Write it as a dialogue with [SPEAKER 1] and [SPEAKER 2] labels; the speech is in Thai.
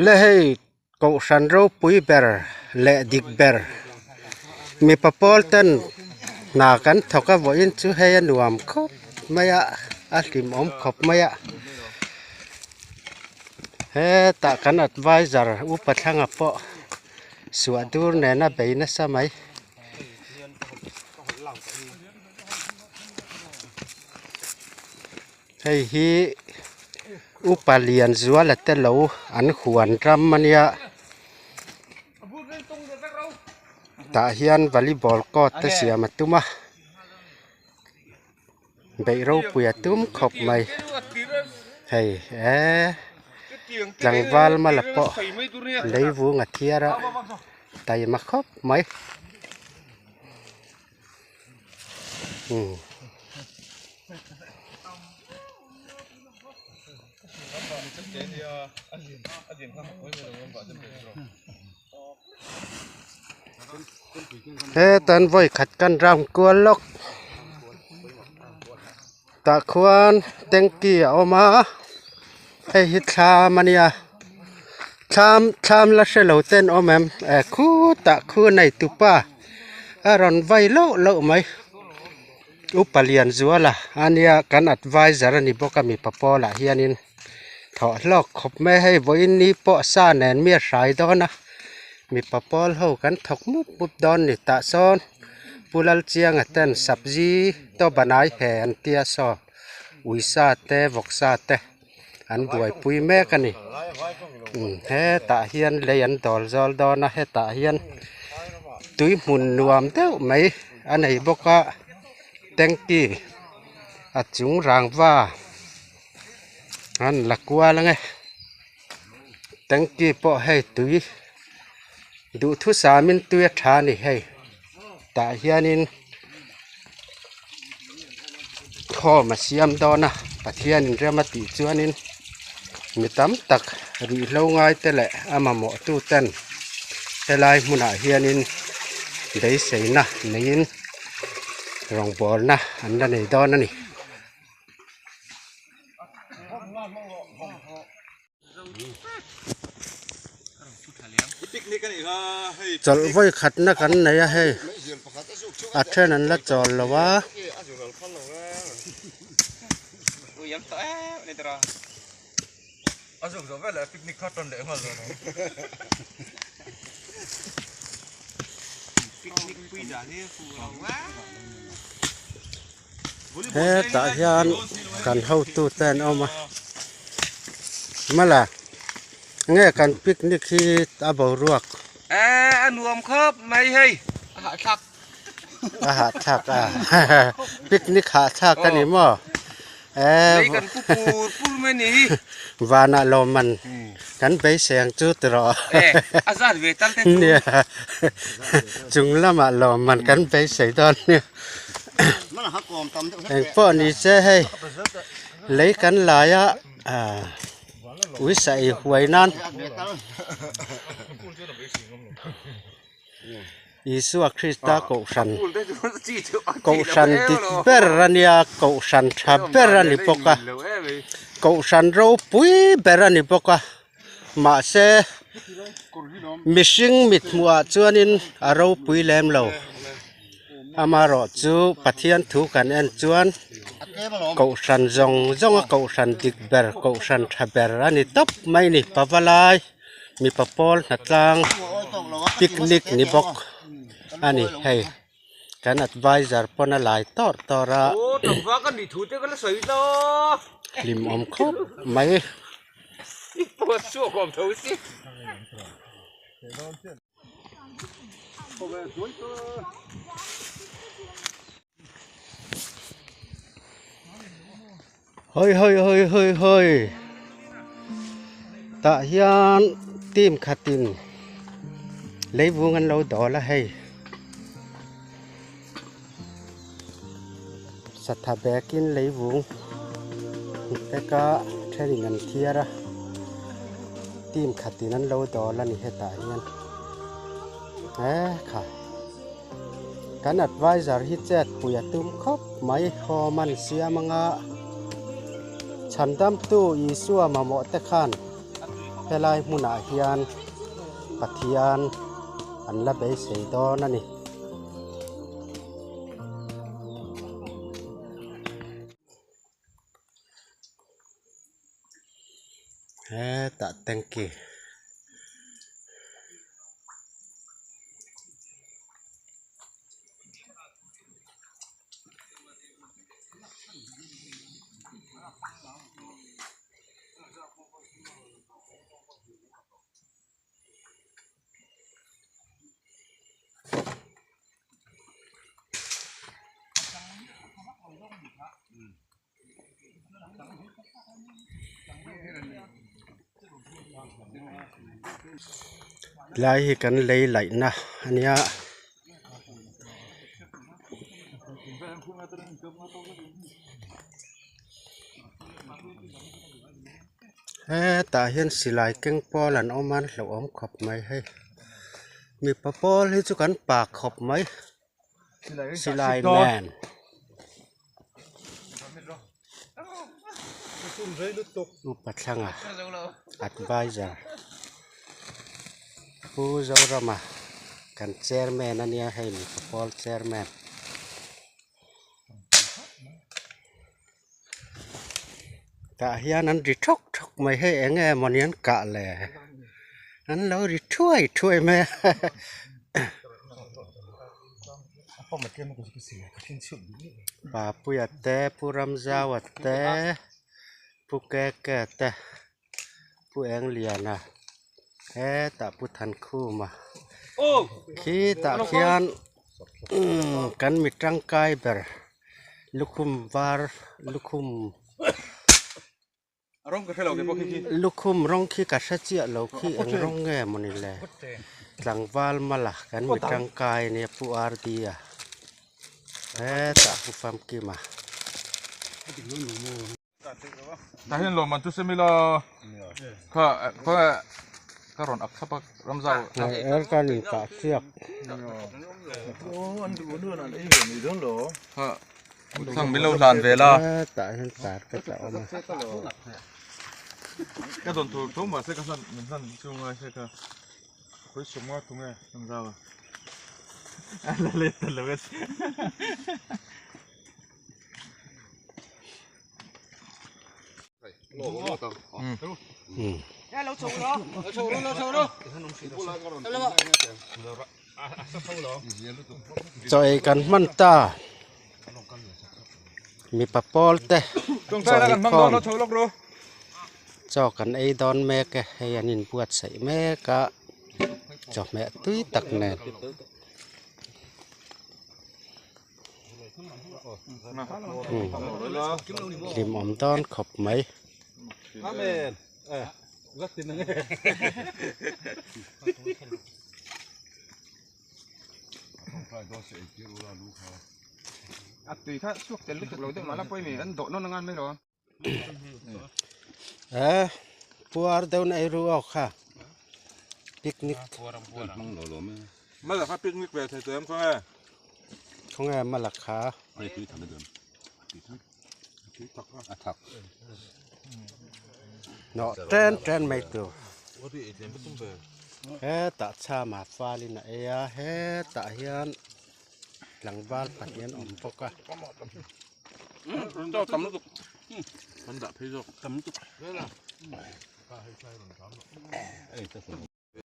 [SPEAKER 1] และให้กษันเราปุยเบอร์และดิกเบอร์มีปะปอลตันนากันเท่ากับว่าอินจูให้นวมคบไม่อะอัลติมอมคบไม่อะเฮตะกันอัดไวซาร์อุปถังอปอสวดดูแน่นะเบยนะสมัยให้ฮีอุปเลียนจัวละเตลวอันขวนรำมันยาตาเฮียนวอลเลย์บอลก็เตเสียมาตุ้มะเบยเราปุยตุ้มขบไม่ให้จังวาลมาละปอเลยวูงอเทียระแต่มาขบไหมตอนไว้ขัดกันรำกวนลกตะควรเต็งกี้ออกมาให้ฮิตชามันยาชามละเชลเต้นออมแมมคู่ตะคู่ในตุป้ารอนไว้เล่าไหมอุปเลียนจัวละอันนี้กันอัดไว้จารันิบอกมีปะปอละเฮียนินถอดลอกขบไม่ให้ไว้นี้ปอซาแนนเมียสายดอนนะมีปะปอลเฮากันถกมุบดอนนี่ตะซ้อนปุลัลเจียงเต้นสับจีตัวบานายแห่นเตียซออุยซาเตวกซาเตอันบวยปุยแม่กันนี่เฮตะเฮียนเลียนดอลจอลดอนนะเฮตะเฮียนตุยหมุนนวมเต้าไหมอันไหนบอกว่าเต็งกี้อัดจุงรางว่าอันลักว่าละไงเต็งกี้ปอให้ตุยดูทุสามินตุยฐานนี่ให้ตาเฮียนินข้อมาเสียมดอนะปะเทียนินเรียมาติจวนินมีตำตักรีเล่าง่ายแต่แหละอามาหมอตู้เต้นแต่ลายมุนาเฮียนินได้ใส่นะนินรองบอลนะอันนั้นในดอนนั่นนี่จอลไว้ขัดนักกันไหนอะให้อัดแค่นั้นละจอลละวะเฮ้ตาเฮียนกันเข้าตู้เต้นเอามาล่ะเงี้ยกันปิกนิกที่อาบรวก
[SPEAKER 2] นวมครับไม่ให้อาหารชัก
[SPEAKER 1] ปิกนิกหาชักกันนี่มั้ง
[SPEAKER 2] กันปูไม่หนี
[SPEAKER 1] วานาลมันกันไปเสียงจุดรอ
[SPEAKER 2] อาซาดเวตันเต้น
[SPEAKER 1] เนี่ยจุงละมาลมันกันไปใส่ตอนเนี่ยเองพวกนี้จะให้เลยกันหลายวิสัยหวยนั่นอิสุคริสต์กษันดิเบรันยากษันชาเบรันิปกะกษันเราปุยเบรันิปกะมาเสมิชิงมิดมัวจวนินเราปุยเลมเราอามารอจูปะเทียนถูกันเอ็นจวนกษันจงกษันดิกเบร์กษันชาเบรันิตบไม่นี่ปะวลายมีปะปอลนัดลังปิกนิกนิบกอันนี้ให้กันอัดไว้จาร์ปนลายตอระ
[SPEAKER 2] โอ้ตบว่ากันดิถูกแต่กันละสวยต่อ
[SPEAKER 1] ลิมอมคบไม่
[SPEAKER 2] ปวดชั่วความทุกข์สิ
[SPEAKER 1] เฮ้ยตาเฮียนทีมขัดตินเลยวุ้งกันเราดอละให้สัตว์แบกินเลยวุ้งแต่ก็แค่นี้เงินเทียระทีมขัดตินนั้นเราดอละนี่ให้ตาเฮียนค่ะการอัดไว้จาร์ฮิตเจ็ดปุยตุ้มคบไม่คอมันเสียมังะ ฉันดำตู้อีสัวมาเหมาะแต่ขันเฮลายมุนาเฮียนปัทยานอันละเบยเสดอนั่นนี่ตะแตงกีลายกันเลยไหลนะอันเนี้ยตาเห็นสิลายเก่งปอหลันเอามันเราอมขอบไหมให้มีปะปอให้จุกันปากขอบไหมสิลายแมนอุปถัมภ์advisor ผู้เจ้ารามากันเชอร์แมนนั่นเนี่ยให้มีปะปอเชอร์แมนกะเฮียนั้นริทกไม่ให้เองไงมันยันกะเลยนั้นเราริช่วยแม่ป่าปุยแต่ผู้รำจาวแต่ผู้แก่แต่ผู้เองเลียนะตาผู้ทันคู่มาขี้ตาเขียนกันมีร่างกายแบบลุคุมวาร์ลุคุมลูกคุมร้องขี้กัดเจียเราขี้เองร้องแง่มันนี่แหละหลังวาลมาละกันมีร่างกายเนี่ยผู้อาร์ดีอะตาผู้ฟังกี่มา
[SPEAKER 3] ถ้าเห็นลมมันทุเสมิลาก็รอนอักขับรำเจ้า
[SPEAKER 1] กันนี่กะเสียก
[SPEAKER 3] ทั้งมิลลานเวลา
[SPEAKER 1] ตาเห็นตาก็จะเอามา
[SPEAKER 3] ก็โดนถูกทุ่มมาเสกสันเหมือนสันช่วงไงเสกคุยสมว่าทุ่งไงรำเจ้าอะไรเล็ดเลยเว้ย
[SPEAKER 1] จอยกันมันตามีปะปอลแต่จอยกันจอกันไอ้ดอนแม่กะให้ยันินปวดใส่แม่กะจอกแม่ตุ้ยตักแน่ริมอมดอนขบไหม
[SPEAKER 2] รักตินนั่งตีถ้าช่วงเต็มลึกเราได้มาแล้วไปมีอันโดดนอนงานไม่หรอ
[SPEAKER 1] ปัวเดินไอรู้เอาค่ะปิกนิก
[SPEAKER 3] มาจากปิกนิกแบบเติมเขาไง
[SPEAKER 1] ของแอมมาหลักขาเนาะเทรนไม่ตัวตาชามาฟ้าลินะตาเฮียนหลังบ้านปัดเฮียนอมปกะ
[SPEAKER 3] เจ้าตำลุกมันดับให้จบตำลุก